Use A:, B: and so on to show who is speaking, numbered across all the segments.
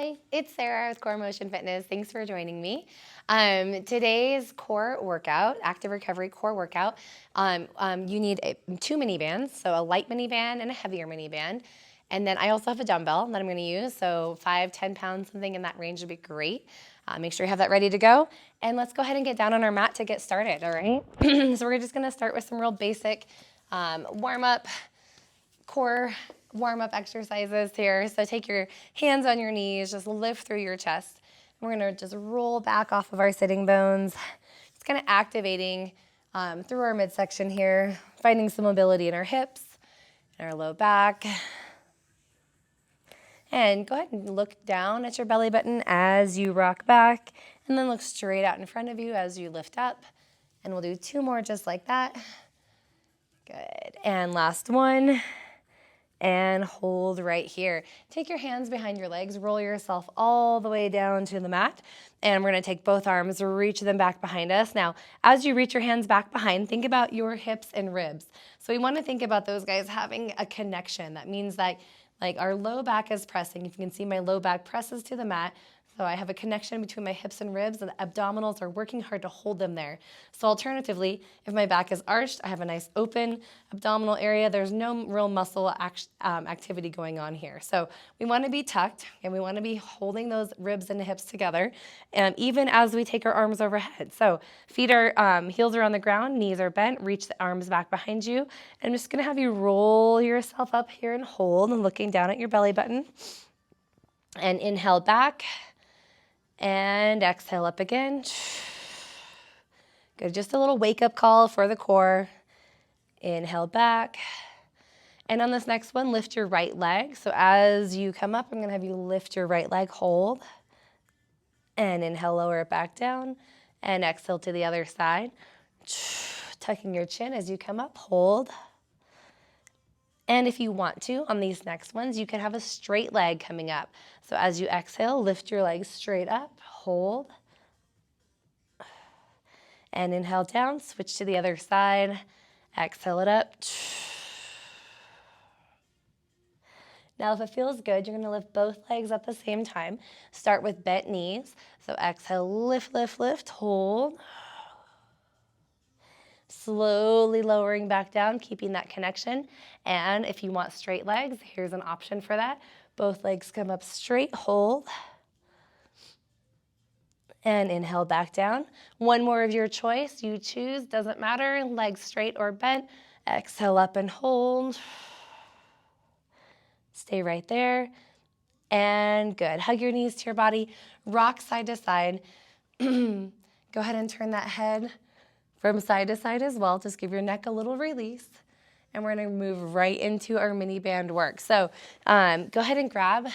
A: Hey, it's Sarah with Core Motion Fitness. Thanks for joining me. Today's core workout, active recovery core workout, you need two mini bands, so a light mini band and a heavier mini band. And then I also have a dumbbell that I'm going to use, so 5-10 pounds, something in that range would be great. Make sure you have that ready to go. And let's go ahead and get down on our mat to get started, all right? So we're just going to start with some real basic warm-up core warm-up exercises here. So take your hands on your knees, just lift through your chest. We're gonna just roll back off of our sitting bones. Just kind of activating through our midsection here, finding some mobility in our hips and our low back. And go ahead and look down at your belly button as you rock back, and then look straight out in front of you as you lift up. And we'll do two more just like that. Good. And last one. And hold right here. Take your hands behind your legs, roll yourself all the way down to the mat, and we're gonna take both arms, reach them back behind us. Now, as you reach your hands back behind, think about your hips and ribs. So we wanna think about those guys having a connection. That means that like our low back is pressing. If you can see, my low back presses to the mat. So I have a connection between my hips and ribs, and the abdominals are working hard to hold them there. So alternatively, if my back is arched, I have a nice open abdominal area. There's no real muscle activity going on here. So we want to be tucked, and we want to be holding those ribs and the hips together, even as we take our arms overhead. So feet are, heels are on the ground, knees are bent, reach the arms back behind you. I'm just going to have you roll yourself up here and hold, and looking down at your belly button. And inhale back. And exhale up again. Good, just a little wake-up call for the core. Inhale back. And on this next one, lift your right leg. So as you come up, I'm gonna have you lift your right leg, hold. And inhale, lower it back down. And exhale to the other side. Tucking your chin as you come up, hold. And if you want to, on these next ones, you can have a straight leg coming up. So as you exhale, lift your legs straight up, hold. And inhale down, switch to the other side. Exhale it up. Now, if it feels good, you're gonna lift both legs at the same time. Start with bent knees. So exhale, lift, lift, lift, hold. Slowly lowering back down, keeping that connection. And if you want straight legs, here's an option for that. Both legs come up straight, hold. And inhale back down. One more of your choice, you choose, doesn't matter, legs straight or bent. Exhale up and hold. Stay right there. And good, hug your knees to your body, rock side to side. Go ahead and turn that head from side to side as well. Just give your neck a little release. And we're gonna move right into our mini band work. So go ahead and grab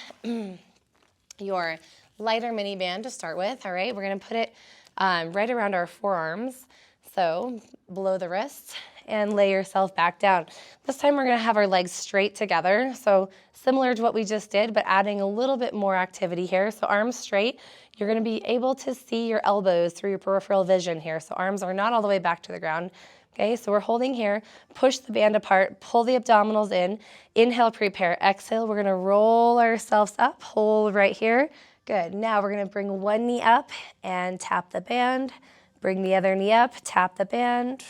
A: your lighter mini band to start with, all right? We're gonna put it right around our forearms, so below the wrists, and lay yourself back down. This time we're gonna have our legs straight together, so similar to what we just did, but adding a little bit more activity here. So arms straight. You're gonna be able to see your elbows through your peripheral vision here. So arms are not all the way back to the ground. Okay, so we're holding here, push the band apart, pull the abdominals in, inhale, prepare, exhale. We're gonna roll ourselves up, hold right here. Good, now we're gonna bring one knee up and tap the band, bring the other knee up, tap the band,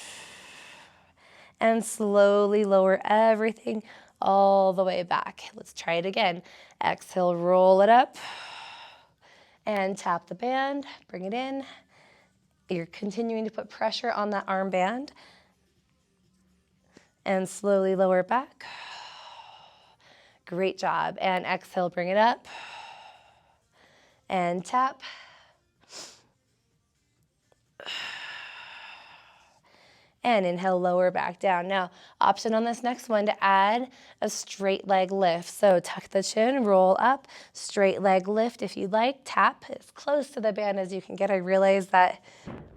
A: and slowly lower everything all the way back. Let's try it again. Exhale, roll it up. And tap the band, bring it in. You're continuing to put pressure on that armband. And slowly lower it back. Great job. And exhale, bring it up. And tap. And inhale, lower back down. Now, option on this next one to add a straight leg lift. So tuck the chin, roll up, straight leg lift if you'd like. Tap as close to the band as you can get. I realize that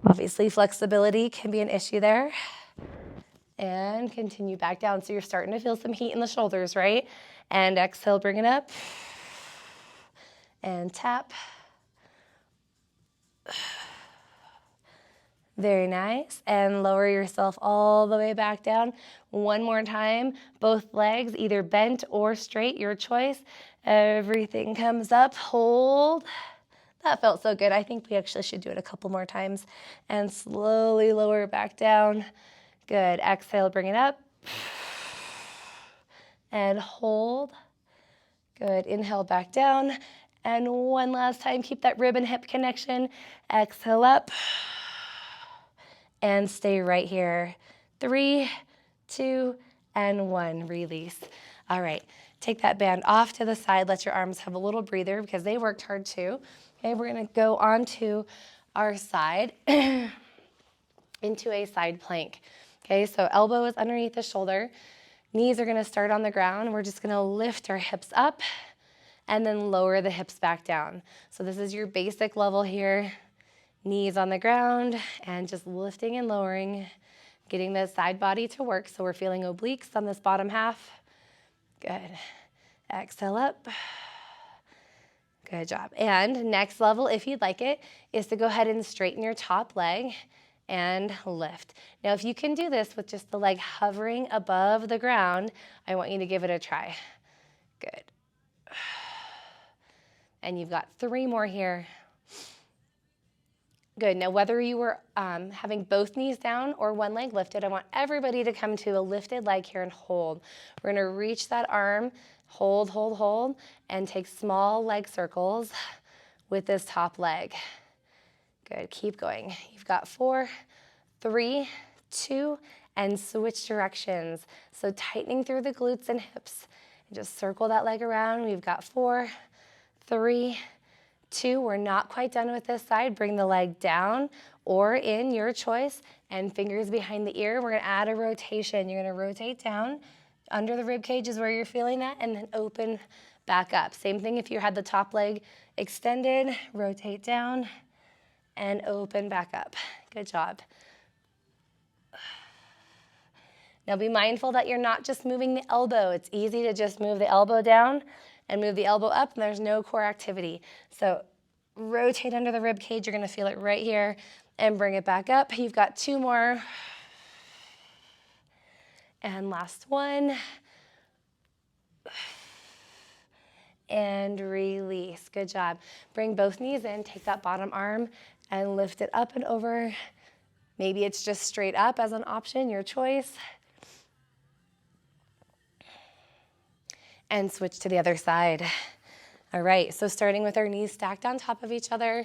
A: obviously flexibility can be an issue there. And continue back down. So you're starting to feel some heat in the shoulders, right? And exhale, bring it up. And tap. Very nice. And lower yourself all the way back down. One more time. Both legs either bent or straight, your choice. Everything comes up. Hold. That felt so good. I think we actually should do it a couple more times. And slowly lower back down. Good. Exhale, bring it up. And hold. Good. Inhale, back down. And one last time, keep that rib and hip connection. Exhale up. And stay right here. 3, 2, and 1. Release. All right. Take that band off to the side. Let your arms have a little breather because they worked hard too. Okay, we're going to go onto our side into a side plank. Okay, so elbow is underneath the shoulder. Knees are going to start on the ground. We're just going to lift our hips up and then lower the hips back down. So this is your basic level here. Knees on the ground and just lifting and lowering, getting the side body to work. So we're feeling obliques on this bottom half. Good. Exhale up. Good job. And next level, if you'd like it, is to go ahead and straighten your top leg and lift. Now, if you can do this with just the leg hovering above the ground, I want you to give it a try. Good. And you've got 3 more here. Good. Now, whether you were having both knees down or one leg lifted, I want everybody to come to a lifted leg here and hold. We're going to reach that arm, hold, hold, hold, and take small leg circles with this top leg. Good. Keep going. You've got 4, 3, 2, and switch directions. So tightening through the glutes and hips. And just circle that leg around. We've got 4, 3, 2, we're not quite done with this side. Bring the leg down or in, your choice, and fingers behind the ear. We're going to add a rotation. You're going to rotate down. Under the rib cage is where you're feeling that, and then open back up. Same thing if you had the top leg extended, rotate down and open back up. Good job. Now be mindful that you're not just moving the elbow. It's easy to just move the elbow down and move the elbow up, and there's no core activity. So rotate under the rib cage. You're going to feel it right here, and bring it back up. You've got 2 more. And last one. And release. Good job. Bring both knees in. Take that bottom arm and lift it up and over. Maybe it's just straight up as an option, your choice. And switch to the other side. All right, so starting with our knees stacked on top of each other,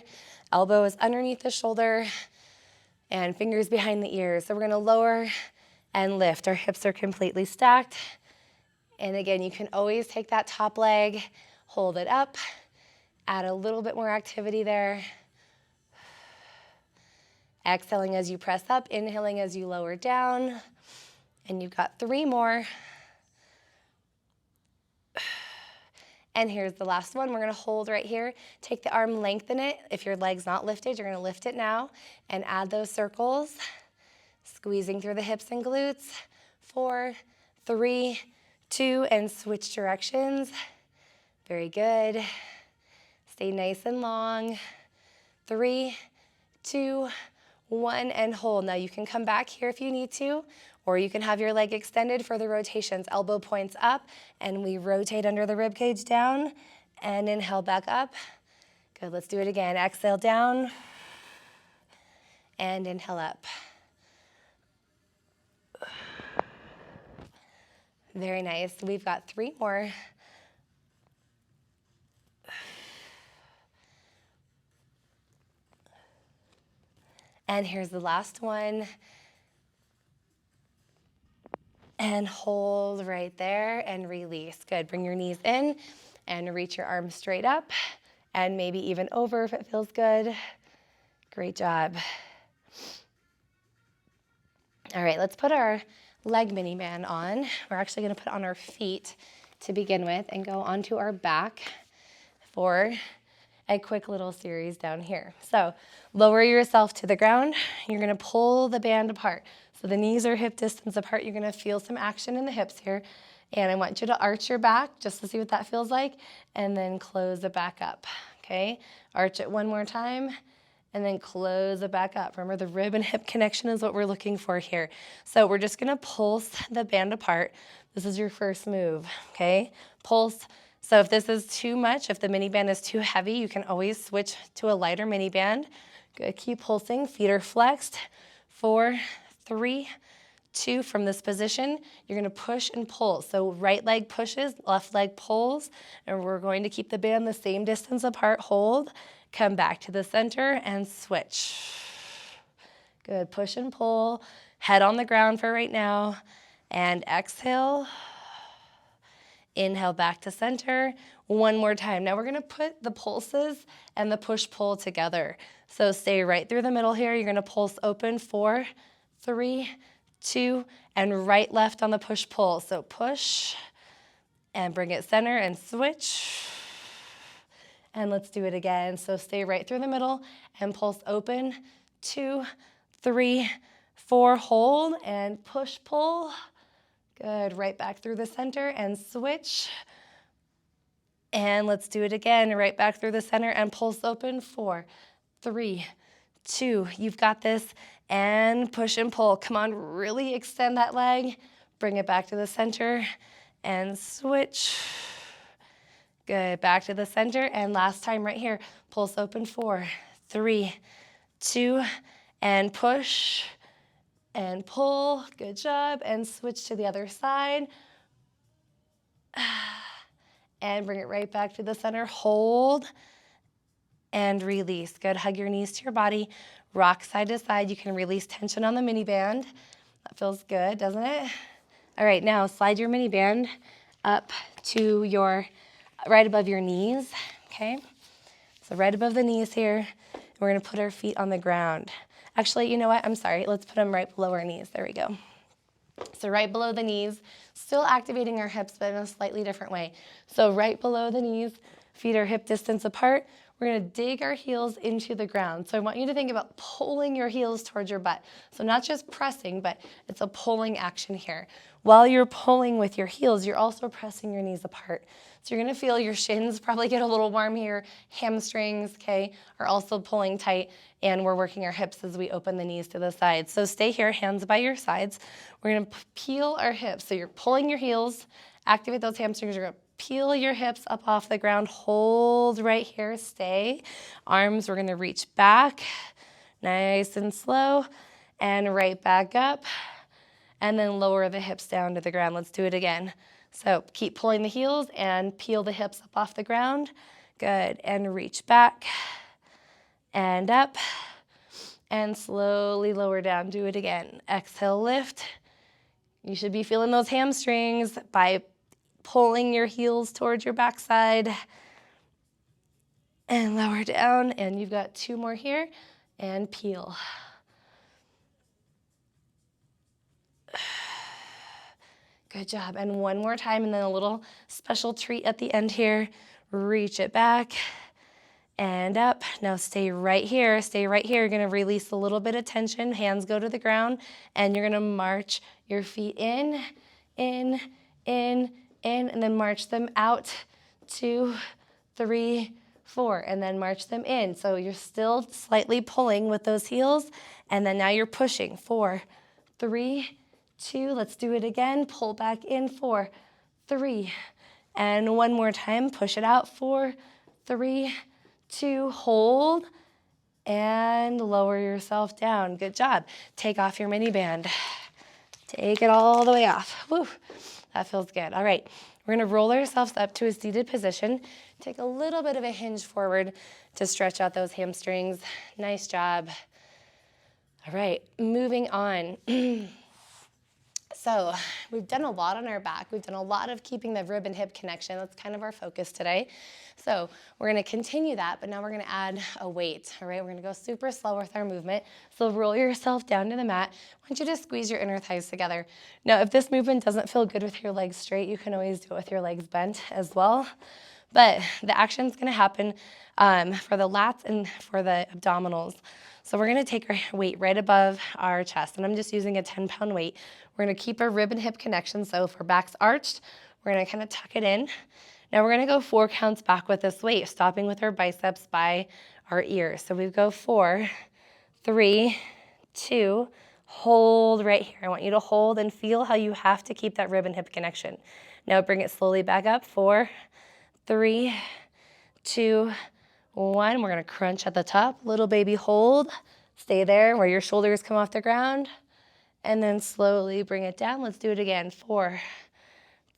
A: elbow is underneath the shoulder, and fingers behind the ears. So we're gonna lower and lift. Our hips are completely stacked. And again, you can always take that top leg, hold it up, add a little bit more activity there. Exhaling as you press up, inhaling as you lower down. And you've got 3 more. And here's the last one. We're going to hold right here. Take the arm, lengthen it. If your leg's not lifted, you're going to lift it now and add those circles. Squeezing through the hips and glutes. 4, 3, 2, and switch directions. Very good. Stay nice and long. 3, 2, 1, and hold. Now you can come back here if you need to, or you can have your leg extended for the rotations. Elbow points up, and we rotate under the rib cage down, and inhale back up. Good, let's do it again. Exhale down, and inhale up. Very nice. We've got 3 more. And here's the last one. And hold right there and release. Good. Bring your knees in and reach your arms straight up and maybe even over if it feels good. Great job. All right, let's put our leg mini man on. We're actually going to put on our feet to begin with and go onto our back for a quick little series down here. So lower yourself to the ground. You're going to pull the band apart. So the knees are hip distance apart. You're going to feel some action in the hips here. And I want you to arch your back just to see what that feels like, and then close it back up. Okay? Arch it one more time and then close it back up. Remember, the rib and hip connection is what we're looking for here. So we're just gonna pulse the band apart. This is your first move, okay? Pulse. So if this is too much, if the mini band is too heavy, you can always switch to a lighter mini band. Good, keep pulsing, feet are flexed. 4, 3, 2, from this position, you're gonna push and pull. So right leg pushes, left leg pulls, and we're going to keep the band the same distance apart. Hold, come back to the center and switch. Good, push and pull, head on the ground for right now, and exhale. Inhale back to center. One more time. Now we're gonna put the pulses and the push-pull together. So stay right through the middle here. You're gonna pulse open, 4, 3, 2, and right, left on the push-pull. So push, and bring it center and switch. And let's do it again. So stay right through the middle and pulse open, 2, 3, 4, hold, and push-pull. Good, right back through the center and switch. And let's do it again, right back through the center and pulse open, 4, 3, 2, you've got this, and push and pull. Come on, really extend that leg, bring it back to the center and switch. Good, back to the center, and last time right here, pulse open, 4, 3, 2, and push and pull. Good job, and switch to the other side. And bring it right back to the center. Hold and release. Good. Hug your knees to your body. Rock side to side. You can release tension on the mini band. That feels good, doesn't it? All right, now slide your mini band up to your right above your knees. Okay? So right above the knees here. We're going to put our feet on the ground. Actually, you know what? I'm sorry. Let's put them right below our knees. There we go. So right below the knees, still activating our hips, but in a slightly different way. So right below the knees, feet are hip distance apart. We're gonna dig our heels into the ground. So I want you to think about pulling your heels towards your butt. So not just pressing, but it's a pulling action here. While you're pulling with your heels, you're also pressing your knees apart. So you're gonna feel your shins probably get a little warm here. Hamstrings, okay, are also pulling tight, and we're working our hips as we open the knees to the sides. So stay here, hands by your sides. We're gonna peel our hips. So you're pulling your heels, activate those hamstrings. You're gonna peel your hips up off the ground. Hold right here, stay. Arms, we're gonna reach back, nice and slow, and right back up. And then lower the hips down to the ground. Let's do it again. So keep pulling the heels and peel the hips up off the ground. Good, and reach back and up and slowly lower down. Do it again. Exhale, lift. You should be feeling those hamstrings by pulling your heels towards your backside and lower down. And you've got 2 more here and peel. Good job. And one more time, and then a little special treat at the end here. Reach it back and up. Now stay right here. Stay right here. You're going to release a little bit of tension. Hands go to the ground, and you're going to march your feet in, and then march them out. 2, 3, 4, and then march them in. So you're still slightly pulling with those heels, and then now you're pushing. 4, 3, 2, let's do it again. Pull back in, 4, 3, and one more time. Push it out, 4, 3, 2, hold, and lower yourself down. Good job. Take off your mini band. Take it all the way off. Woo, that feels good. All right, we're gonna roll ourselves up to a seated position. Take a little bit of a hinge forward to stretch out those hamstrings. Nice job. All right, moving on. So we've done a lot on our back. We've done a lot of keeping the rib and hip connection. That's kind of our focus today. So we're gonna continue that, but now we're gonna add a weight, all right? We're gonna go super slow with our movement. So roll yourself down to the mat. I want you to squeeze your inner thighs together. Now, if this movement doesn't feel good with your legs straight, you can always do it with your legs bent as well. But the action's gonna happen for the lats and for the abdominals. So we're gonna take our weight right above our chest, and I'm just using a 10-pound weight. We're gonna keep our rib and hip connection, so if our back's arched, we're gonna kind of tuck it in. Now we're gonna go 4 counts back with this weight, stopping with our biceps by our ears. So we go 4, 3, 2, hold right here. I want you to hold and feel how you have to keep that rib and hip connection. Now bring it slowly back up. 4, 3, 2, 1. We're gonna crunch at the top. Little baby hold. Stay there where your shoulders come off the ground. And then slowly bring it down. Let's do it again. 4,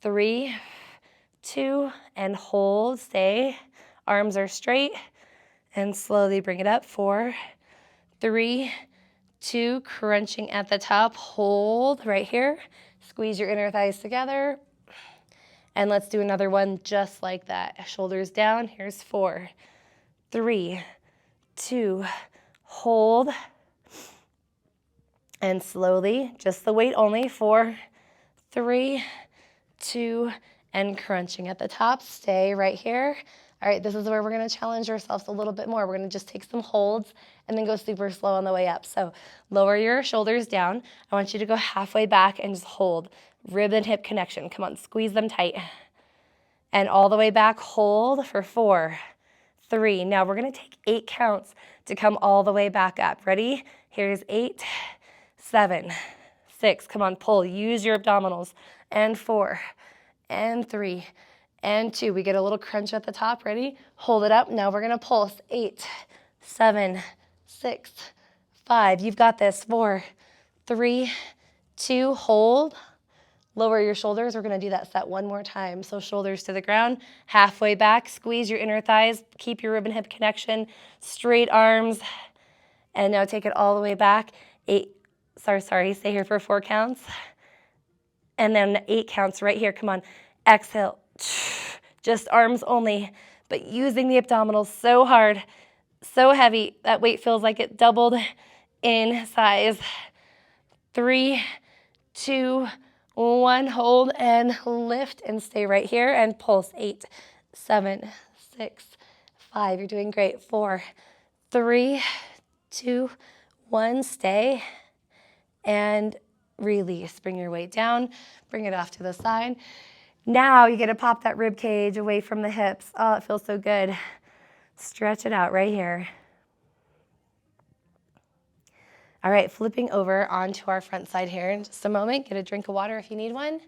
A: 3, 2, and hold. Stay. Arms are straight. And slowly bring it up. 4, 3, 2, crunching at the top. Hold right here. Squeeze your inner thighs together. And let's do another one just like that. Shoulders down. Here's 4, 3, 2, hold. And slowly, just the weight only. 4, 3, 2, and crunching at the top. Stay right here. All right, this is where we're gonna challenge ourselves a little bit more. We're gonna just take some holds and then go super slow on the way up. So lower your shoulders down. I want you to go halfway back and just hold. Rib and hip connection. Come on, squeeze them tight. And all the way back, hold for 4, 3. Now we're gonna take 8 counts to come all the way back up. Ready? Here's 8, 7, 6. Come on, pull. Use your abdominals. And 4, and 3, and 2. We get a little crunch at the top. Ready? Hold it up. Now we're gonna pulse. 8, 7, 6, 5. You've got this. 4, 3, 2. Hold. Lower your shoulders. We're gonna do that set one more time. So shoulders to the ground, halfway back. Squeeze your inner thighs. Keep your rib and hip connection. Straight arms. And now take it all the way back. 8, sorry, stay here for 4 counts. And then 8 counts right here. Come on. Exhale. Just arms only, but using the abdominals so hard, so heavy. That weight feels like it doubled in size. 3, 2, 1. Hold and lift and stay right here and pulse. 8, 7, 6, 5. You're doing great. 4, 3, 2, 1. Stay and release. Bring your weight down. Bring it off to the side. Now you get to pop that rib cage away from the hips. Oh, it feels so good. Stretch it out right here. All right, flipping over onto our front side here in just a moment. Get a drink of water if you need one.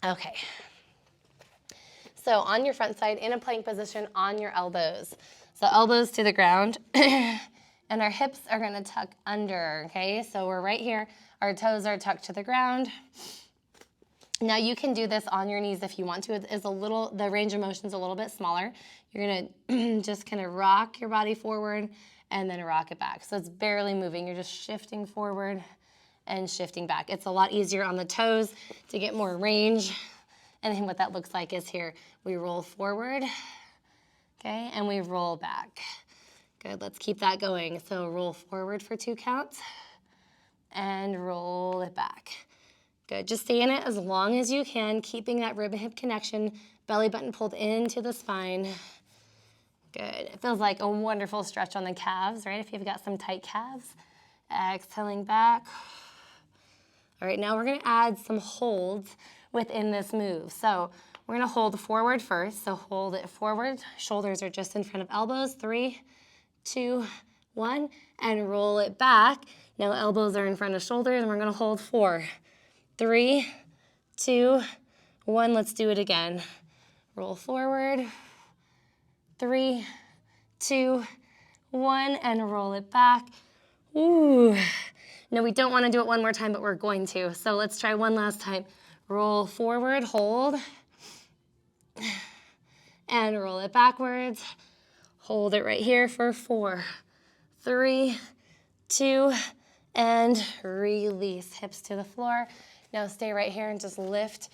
A: Okay. So on your front side, in a plank position, on your elbows. So elbows to the ground. And our hips are gonna tuck under, okay? So we're right here. Our toes are tucked to the ground. Now you can do this on your knees if you want to. It's a little, the range of motion is a little bit smaller. You're gonna just kind of rock your body forward and then rock it back. So it's barely moving. You're just shifting forward and shifting back. It's a lot easier on the toes to get more range. And then what that looks like is here. We roll forward, okay? And we roll back. Good, let's keep that going. So roll forward for 2 counts and roll it back. Good, just stay in it as long as you can, keeping that rib and hip connection, belly button pulled into the spine. Good, it feels like a wonderful stretch on the calves, right? If you've got some tight calves. Exhaling back. All right, now we're gonna add some holds within this move. So we're gonna hold forward first. So hold it forward. Shoulders are just in front of elbows. 3, 2, 1, and roll it back. Now elbows are in front of shoulders, and we're gonna hold 4, 3, 2, 1. Let's do it again. Roll forward. 3, 2, 1, and roll it back. Ooh. No, we don't want to do it one more time, but we're going to. So let's try one last time. Roll forward, hold, and roll it backwards. Hold it right here for 4, 3, 2, and release. Hips to the floor. Now stay right here and just lift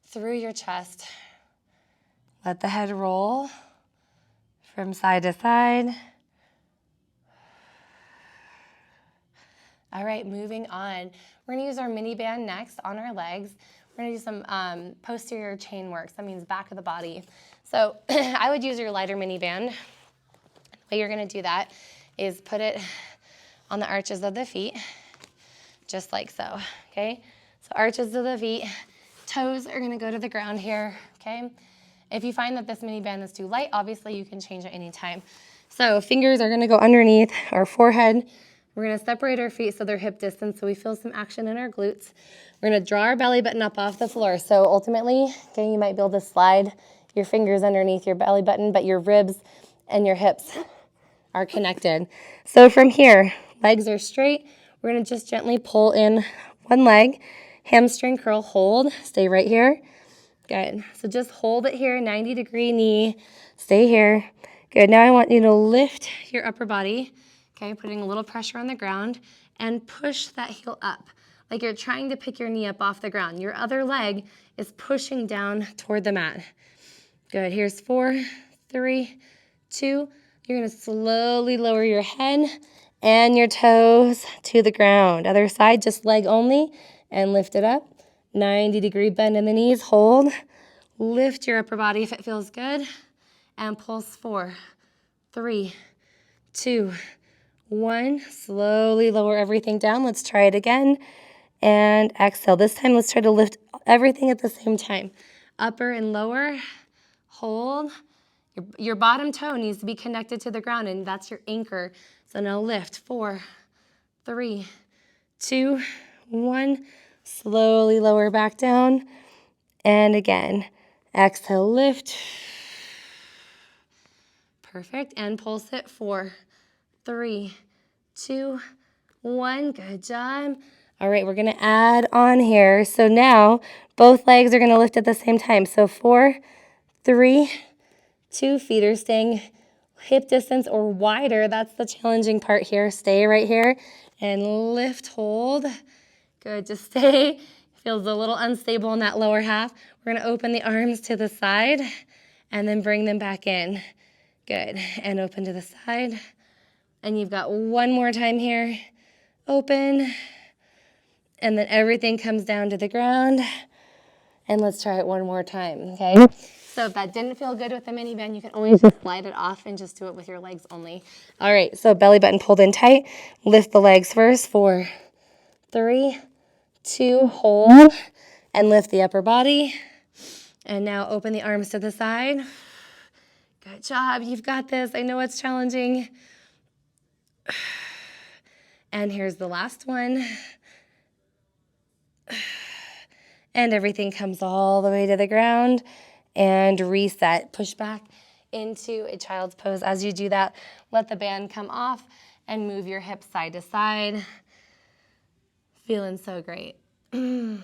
A: through your chest. Let the head roll from side to side. All right, moving on. We're gonna use our mini band next on our legs. We're gonna do some posterior chain work. So that means back of the body. So I would use your lighter mini band. The way you're gonna do that is put it on the arches of the feet, just like so, okay? So arches of the feet, Toes are gonna go to the ground here, okay? If you find that this mini band is too light, obviously you can change it anytime. So fingers are gonna go underneath our forehead. We're gonna separate our feet so they're hip distance so we feel some action in our glutes. We're gonna draw our belly button up off the floor. So ultimately, okay, you might be able to slide your fingers underneath your belly button, but your ribs and your hips are connected. So from here, legs are straight. We're gonna just gently pull in one leg, hamstring curl, hold, stay right here. Good. So just hold it here, 90-degree knee. Stay here. Good. Now I want you to lift your upper body, okay, putting a little pressure on the ground, and push that heel up, like you're trying to pick your knee up off the ground. Your other leg is pushing down toward the mat. Good. Here's 4, 3, 2. You're going to slowly lower your head and your toes to the ground. Other side, just leg only, and lift it up. 90-degree bend in the knees, hold. Lift your upper body if it feels good, and pulse 4, 3, 2, 1. Slowly lower everything down. Let's try it again, and exhale. This time, let's try to lift everything at the same time. Upper and lower, hold. Your bottom toe needs to be connected to the ground, and that's your anchor. So now lift, 4, 3, 2, 1. Slowly lower back down. And again, exhale, lift. Perfect. And pulse it, 4, 3, 2, 1. Good job. All right, we're going to add on here. So now both legs are going to lift at the same time. So 4, 3, 2, feet are staying hip distance or wider. That's the challenging part here. Stay right here and lift, hold. Good, just stay. Feels a little unstable in that lower half. We're gonna open the arms to the side and then bring them back in. Good, and open to the side. And you've got one more time here. Open, and then everything comes down to the ground. And let's try it one more time, okay? So if that didn't feel good with the mini band, you can always just slide it off and just do it with your legs only. All right, so belly button pulled in tight. Lift the legs first, 4, 3, 2, hold, and lift the upper body. And now open the arms to the side. Good job, you've got this. I know it's challenging. And here's the last one. And everything comes all the way to the ground. And reset. Push back into a child's pose. As you do that, let the band come off and move your hips side to side. Feeling so great. All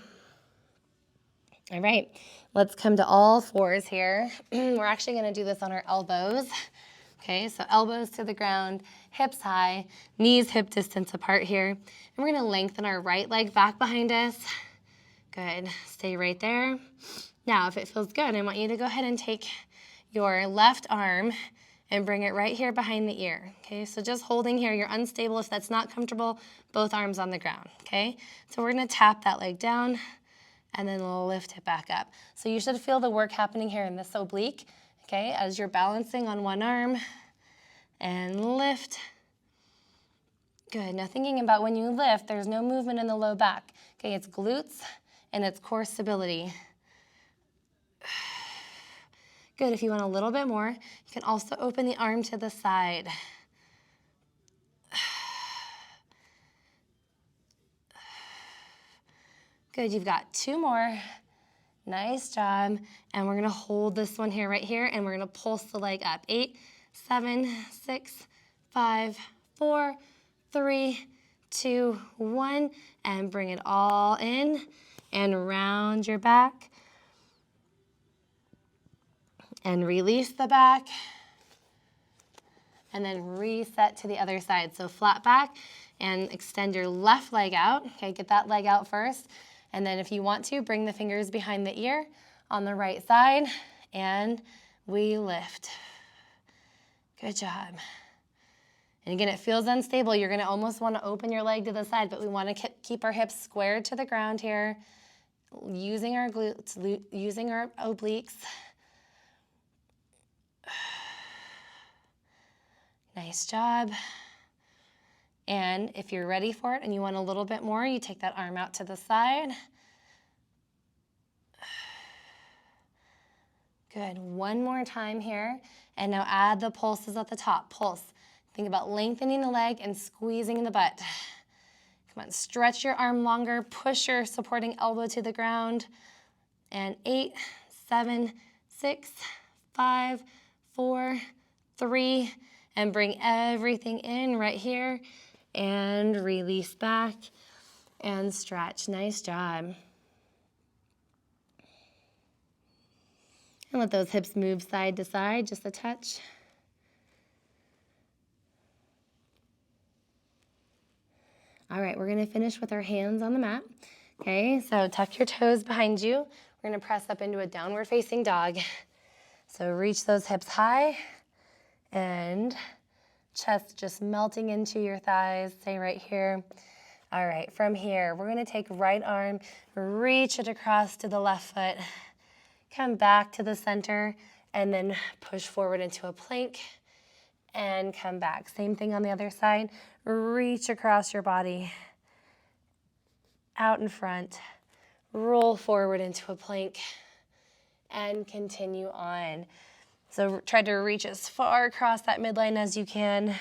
A: right, let's come to all fours here. We're actually going to do this on our elbows. Okay, so elbows to the ground, hips high, knees hip distance apart here. And we're going to lengthen our right leg back behind us. Good, stay right there. Now, if it feels good, I want you to go ahead and take your left arm and bring it right here behind the ear, okay? So just holding here, you're unstable. If that's not comfortable, both arms on the ground, okay? So we're gonna tap that leg down and then lift it back up. So you should feel the work happening here in this oblique, okay? As you're balancing on one arm and lift. Good, now thinking about when you lift, there's no movement in the low back, okay? It's glutes and it's core stability. Good, if you want a little bit more, you can also open the arm to the side. Good, you've got 2 more. Nice job. And we're gonna hold this one here, right here, and we're gonna pulse the leg up. 8, 7, 6, 5, 4, 3, 2, 1, and bring it all in and round your back. And release the back, and then reset to the other side. So flat back, and extend your left leg out. Okay, get that leg out first, and then if you want to, bring the fingers behind the ear on the right side, and we lift. Good job. And again, it feels unstable. You're gonna almost wanna open your leg to the side, but we wanna keep our hips squared to the ground here, using our glutes, using our obliques. Nice job. And if you're ready for it and you want a little bit more, you take that arm out to the side. Good. One more time here. And now add the pulses at the top. Pulse. Think about lengthening the leg and squeezing the butt. Come on, stretch your arm longer. Push your supporting elbow to the ground. And 8, 7, 6, 5, 4, 3, and bring everything in right here. And release back and stretch. Nice job. And let those hips move side to side, just a touch. All right, we're gonna finish with our hands on the mat. Okay, so tuck your toes behind you. We're gonna press up into a downward facing dog. So reach those hips high and chest just melting into your thighs. Stay right here. All right, from here, we're gonna take right arm, reach it across to the left foot, come back to the center, and then push forward into a plank and come back. Same thing on the other side. Reach across your body, out in front, roll forward into a plank, and continue on. So try to reach as far across that midline as you can.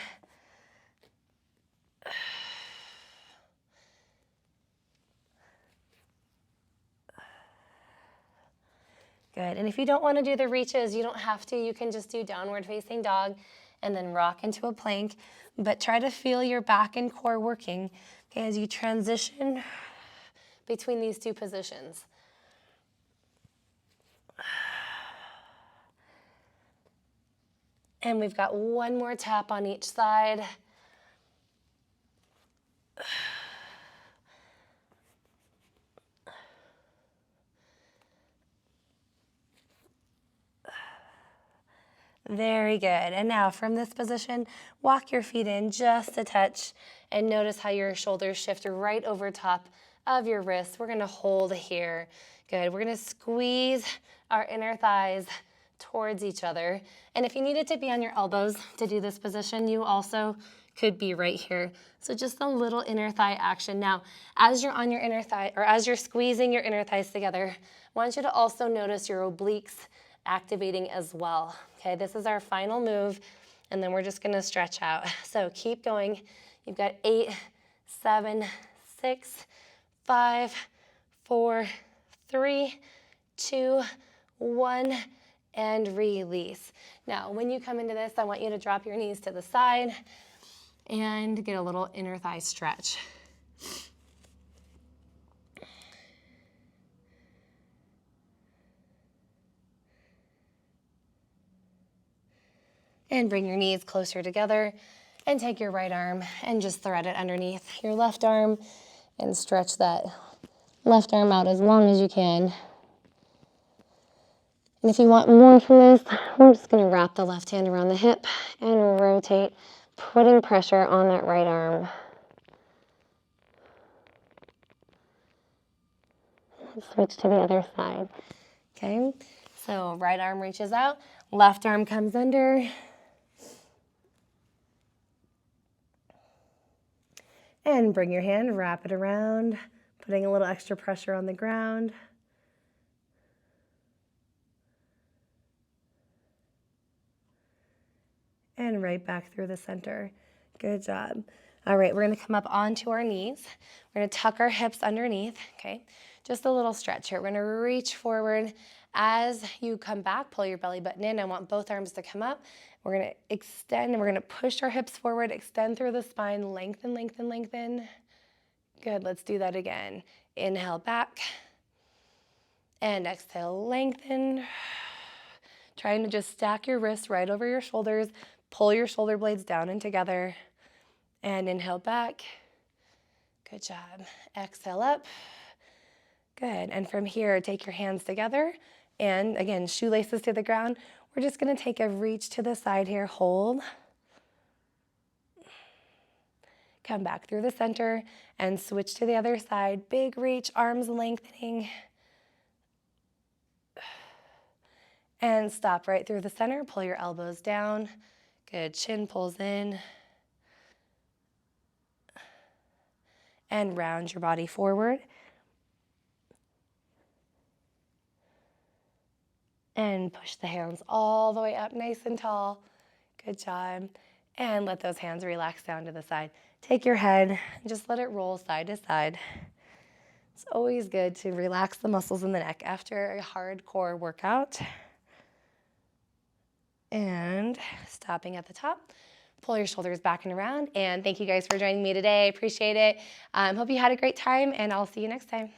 A: Good, and if you don't want to do the reaches, you don't have to. You can just do downward facing dog and then rock into a plank. But try to feel your back and core working, okay, as you transition between these two positions. And we've got one more tap on each side. Very good. And now from this position, walk your feet in just a touch and notice how your shoulders shift right over top of your wrists. We're gonna hold here. Good. We're gonna squeeze our inner thighs towards each other. And if you needed to be on your elbows to do this position, you also could be right here. So just a little inner thigh action. Now, as you're on your inner thigh, or as you're squeezing your inner thighs together, I want you to also notice your obliques activating as well. Okay, this is our final move, and then we're just gonna stretch out. So keep going. You've got 8, 7, 6, 5, 4, 3, 2, 1, and release. Now, when you come into this, I want you to drop your knees to the side and get a little inner thigh stretch. And bring your knees closer together and take your right arm and just thread it underneath your left arm and stretch that left arm out as long as you can. And if you want more from this, we're just gonna wrap the left hand around the hip and rotate, putting pressure on that right arm. Switch to the other side. Okay, so right arm reaches out, left arm comes under. And bring your hand, wrap it around, putting a little extra pressure on the ground. And right back through the center. Good job. All right, we're gonna come up onto our knees. We're gonna tuck our hips underneath, okay? Just a little stretch here. We're gonna reach forward. As you come back, pull your belly button in. I want both arms to come up. We're gonna extend and we're gonna push our hips forward, extend through the spine, lengthen, lengthen, lengthen. Good, let's do that again. Inhale back and exhale, lengthen. Trying to just stack your wrists right over your shoulders, pull your shoulder blades down and together, and inhale back. Good job. Exhale up. Good, and from here, take your hands together, and again, shoelaces to the ground. We're just gonna take a reach to the side here, hold. Come back through the center and switch to the other side. Big reach, arms lengthening. And stop right through the center. Pull your elbows down. Good, chin pulls in. And round your body forward. And push the hands all the way up nice and tall. Good job. And let those hands relax down to the side. Take your head and just let it roll side to side. It's always good to relax the muscles in the neck after a hard core workout. And stopping at the top. Pull your shoulders back and around. And thank you guys for joining me today. I appreciate it. Hope you had a great time, and I'll see you next time.